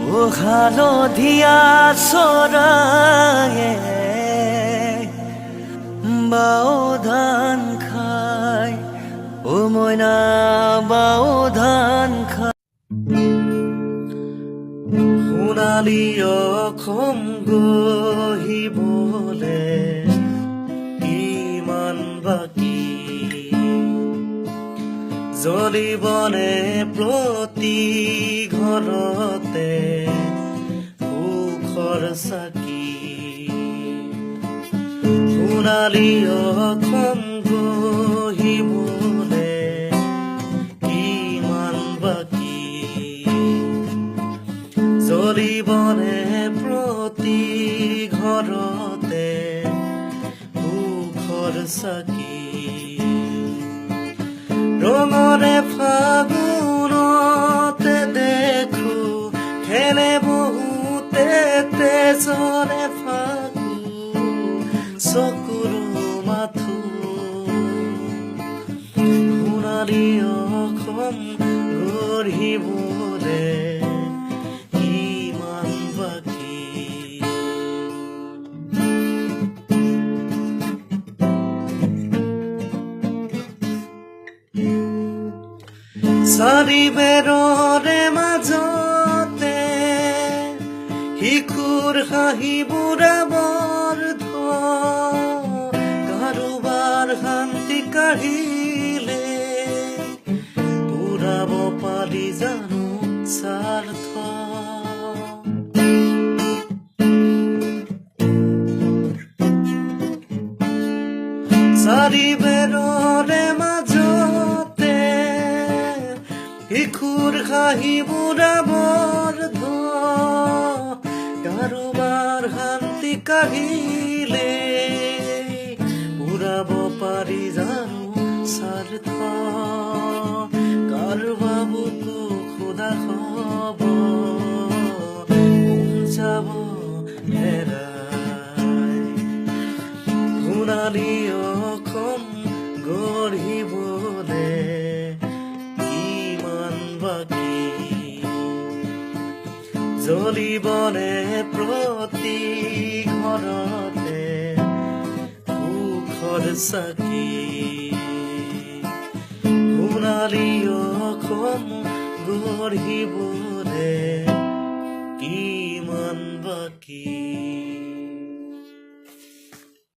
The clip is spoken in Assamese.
ও হালধীয়া চৰায়ে বাও ধান খাই, ও মইনা বাও ধান খাই। সোণালী অসম গঢ়িবলে কিমান বাকী, জ্বলিবনে প্ৰতি ঘৰতে সুখৰ চাকি। সোণালী অসম গঢ়িবলে কিমান বাকী, জ্বলিবনে প্ৰতি ঘৰতে সুখৰ চাকি। ৰঙৰে ফাগুনতে দেখো খেলে বহুতে তেজৰে ফাকু, চকুৰ মাথো সোণালী অসম গঢ়িবলে কিমান বাকী। চাৰিবেৰৰে মাজতে শিশুৰ হাঁহি বুঢ়াবৰ কাৰোবাৰ শান্তি কাঢ়িলে বুঢ়াব পাৰি জানো স্বাৰ্থ। চাৰিবেৰৰে মাজতে শিশুৰ হাঁহি বুঢ়াবৰ কাৰোবাৰ শান্তি কাঢ়িলে বুঢ়াব পাৰি জানো স্বাৰ্থ। কাৰোবাৰ বুকু খুদা হব যাব হেৰাই। সোণালী অসম গঢ়িবলে কিমান বাকী, জ্বলিবনে প্ৰতি ঘৰতে সুখৰ চাকি। সোণালী অসম গঢ়িবলে কিমান বাকী।